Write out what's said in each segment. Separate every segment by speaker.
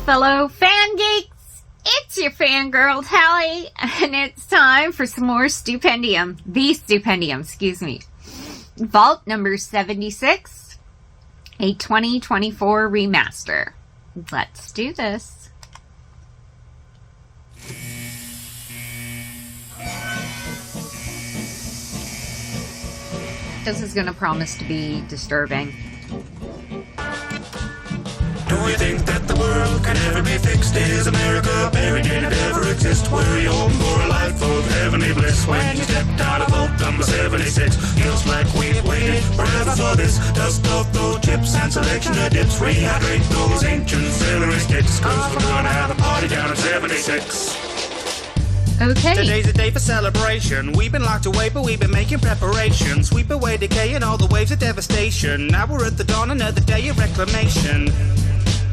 Speaker 1: fellow fan geeks. It's your fangirl Tally, and it's time for some more Stupendium. The Stupendium, excuse me. Vault number 76, a 2024 remaster. Let's do this. This is gonna promise to be disturbing.
Speaker 2: Do you think that the world can ever be fixed? Is America buried? Did it ever exist? Were you home for a life of heavenly bliss? When you stepped out of Vault number 76, feels like we've waited forever for this. Dust off those chips and selection of dips. Rehydrate those ancient celery sticks, 'cause we're gonna have a party down at 76.
Speaker 1: Okay.
Speaker 3: Today's a day for celebration. We've been locked away, but we've been making preparations. Sweep away decay and all the waves of devastation. Now we're at the dawn, another day of reclamation.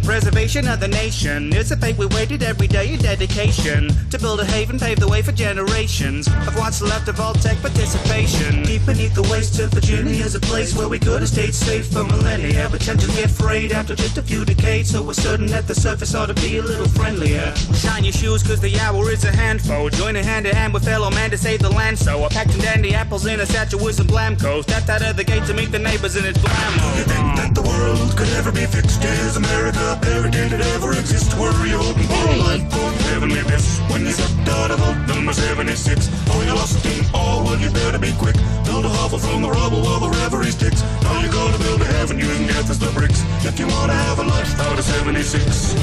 Speaker 3: Preservation of the nation. It's a fate we waited every day in dedication. To build a haven, pave the way for generations of what's left of Vault-Tec participation. Deep beneath the waste of Virginia is a place where we could have stayed safe for millennia, but tensions get frayed after just a few decades. So we're certain that the surface ought to be a little friendlier. Shine your shoes, 'cause the hour is a handful. Join a hand in hand with fellow man to save the land. So I packed some dandy apples in a satchel with some blamco. Stepped out of the gate to meet the neighbors and it's blammo.
Speaker 2: Do you think that the world could ever be fixed? Is America buried? Did it ever exist? Were you hoping for a life of heavenly bliss? When you stepped out of Vault number 76, oh, you lost it all, well, you better be quick. Build a hovel from the rubble while the reverie sticks. Now you gotta build a heaven using death as the bricks, if you wanna have a life out of 76.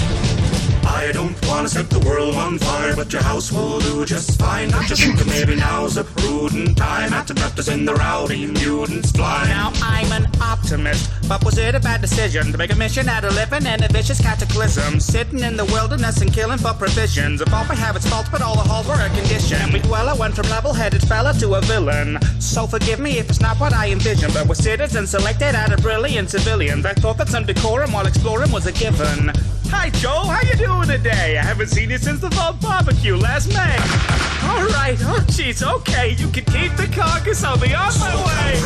Speaker 2: I don't wanna set the world on fire, but your house will do just fine. Don't you think maybe now's a prudent time after practicing the rowdy mutants fly?
Speaker 3: Now I'm an optimist, but was it a bad decision to make a mission out of living in a vicious cataclysm? Sitting in the wilderness and killing for provisions. Of all may have its faults, but all the halls were a condition. Well, I went from level-headed fella to a villain, so forgive me if it's not what I envisioned. But we're citizens selected out of brilliant civilians. I thought that some decorum while exploring was a given. Hi Joe, how you doing today? I haven't seen you since the Vault barbecue last May. Alright, oh jeez, okay, you can keep the carcass, I'll be on my way.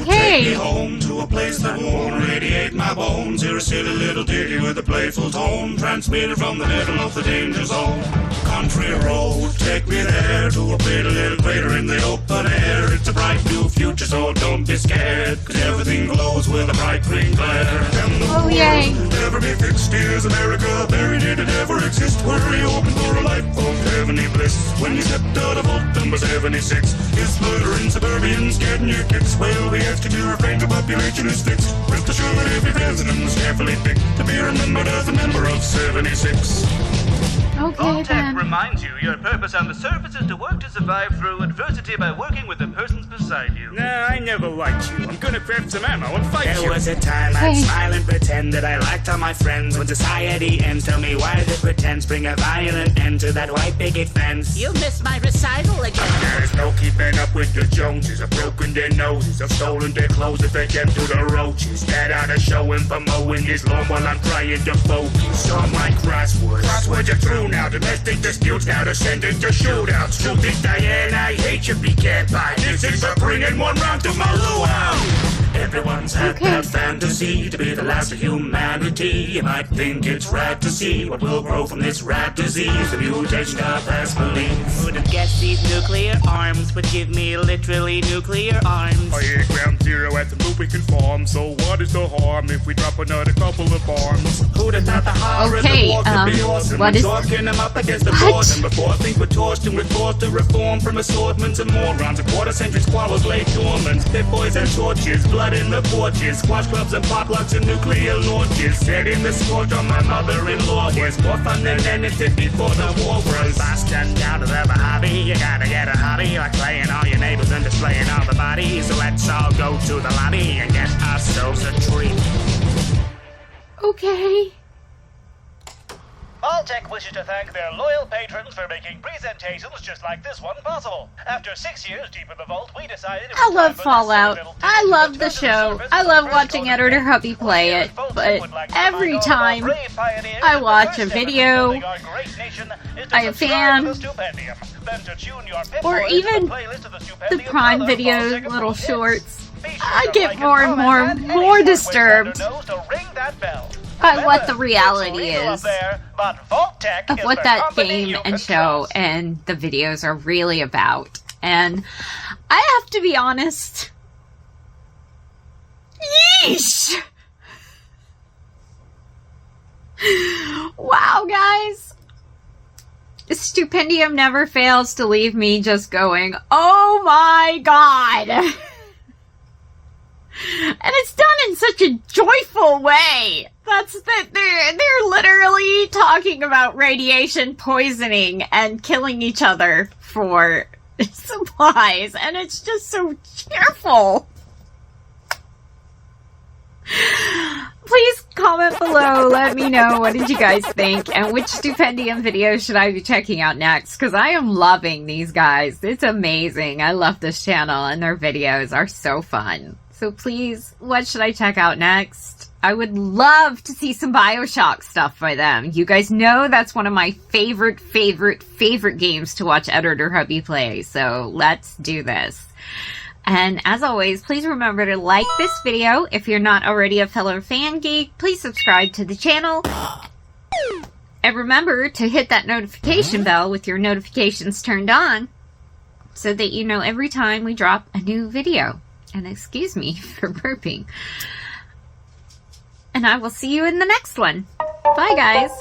Speaker 1: Okay.
Speaker 2: Take me home to a place that won't radiate my bones. Hear a silly little ditty with a playful tone, transmitted from the middle of the danger zone. Country road, take me there to a pretty little crater in the open air. It's a bright new future, so don't be scared, 'cause everything glows with a bright green glare.
Speaker 1: Oh yay.
Speaker 2: Never be fixed. Is America buried? Did it ever exist? Were you hoping for a life of heavenly bliss? When you stepped out of Vault number 76, is murdering suburbians getting your kicks? Well, we ask you to refrain to population is fixed. Rest assured that every resident was carefully picked to be remembered as a member of 76.
Speaker 1: Okay
Speaker 3: Vault-Tec
Speaker 1: then.
Speaker 3: reminds you your purpose on the surface is to work to survive through adversity by working with the persons beside you. Nah, I never liked you. I'm gonna craft some ammo and fight you. There was a time I'd smile and pretend that I liked all my friends. When society ends, tell me why the pretense. Bring a violent end to that white picket fence. You missed my recital again. There's no keeping up with the Joneses. I've broken their noses, I've stolen their clothes, if they them to the roaches. That oughta show him for mowing his lawn while I'm trying to focus on my crosswords. Crosswords are true now, domestic disputes now descending to shootouts. Truth is, Diane, I hate you, be cared by. This is for bringing one round to my luau. Everyone's had that fantasy to be the last of humanity. You might think it's rad to see what will grow from this rat disease. The mutation of past beliefs. Would have guessed these nuclear arms would give me literally nuclear arms. I hit ground zero at the Rubicon farm, so what is the harm if we drop another couple of bombs? Who'd have thought the horror of the war could be awesome?
Speaker 1: What is...
Speaker 2: Talking them up against the board, and before things were tossed and we're forced to reform from assortments and morons. A quarter-century squabbles lay dormant. Pit boys and torches, blood in the porches, squash clubs and potlucks and nuclear launches. Setting the scorch on my mother-in-law. Here's more fun than anything before the war was. Busting down to the hobby, you gotta get a hobby, like playing all your neighbors and displaying all the bodies. So let's all go to the lobby and get ourselves a treat.
Speaker 1: Okay.
Speaker 4: Vault-Tec wishes to thank their loyal patrons for making presentations just like this one possible. After 6 years deep in the vault, we decided it was
Speaker 1: I love
Speaker 4: time for
Speaker 1: Fallout.
Speaker 4: this little
Speaker 1: I
Speaker 4: ticket
Speaker 1: love
Speaker 4: to
Speaker 1: the
Speaker 4: return to
Speaker 1: show.
Speaker 4: service.
Speaker 1: I love
Speaker 4: First
Speaker 1: watching
Speaker 4: order
Speaker 1: EditorHubby play it,
Speaker 4: folks
Speaker 1: but
Speaker 4: would like to
Speaker 1: every
Speaker 4: remind all
Speaker 1: time
Speaker 4: of our brave pioneers
Speaker 1: I
Speaker 4: that the
Speaker 1: watch
Speaker 4: first
Speaker 1: a
Speaker 4: step in
Speaker 1: video,
Speaker 4: building our great nation is to
Speaker 1: I am
Speaker 4: subscribe to
Speaker 1: fan,
Speaker 4: the Stupendium. Then to tune your pip
Speaker 1: or
Speaker 4: boys to
Speaker 1: even
Speaker 4: the playlist of the
Speaker 1: the
Speaker 4: Stupendium
Speaker 1: Prime
Speaker 4: other
Speaker 1: Video
Speaker 4: Vault-Tec
Speaker 1: little
Speaker 4: hits.
Speaker 1: shorts,
Speaker 4: Be sure
Speaker 1: I
Speaker 4: to
Speaker 1: get
Speaker 4: like
Speaker 1: more and
Speaker 4: comment, and
Speaker 1: more
Speaker 4: any
Speaker 1: disturbed.
Speaker 4: knows to ring that bell.
Speaker 1: by what the reality
Speaker 4: It's illegal
Speaker 1: is
Speaker 4: up there, but Vault-Tec
Speaker 1: of
Speaker 4: is
Speaker 1: what
Speaker 4: the
Speaker 1: that
Speaker 4: company
Speaker 1: game
Speaker 4: you
Speaker 1: and
Speaker 4: can
Speaker 1: show
Speaker 4: trust.
Speaker 1: and the videos are really about. And I have to be honest. Yeesh! Wow, guys. Stupendium never fails to leave me just going, oh my god! And it's done in such a joyful way. That's that they're literally talking about radiation poisoning and killing each other for supplies, and it's just so cheerful. Please comment below, let me know what did you guys think, and which Stupendium video should I be checking out next, because I am loving these guys. It's amazing. I love this channel, and their videos are so fun. So please, what should I check out next? I would love to see some BioShock stuff by them. You guys know that's one of my favorite games to watch EditorHubby play, so let's do this. And as always, please remember to like this video. If you're not already a fellow fan geek, please subscribe to the channel. And remember to hit that notification bell with your notifications turned on so that you know every time we drop a new video. And excuse me for burping. And I will see you in the next one. Bye, guys.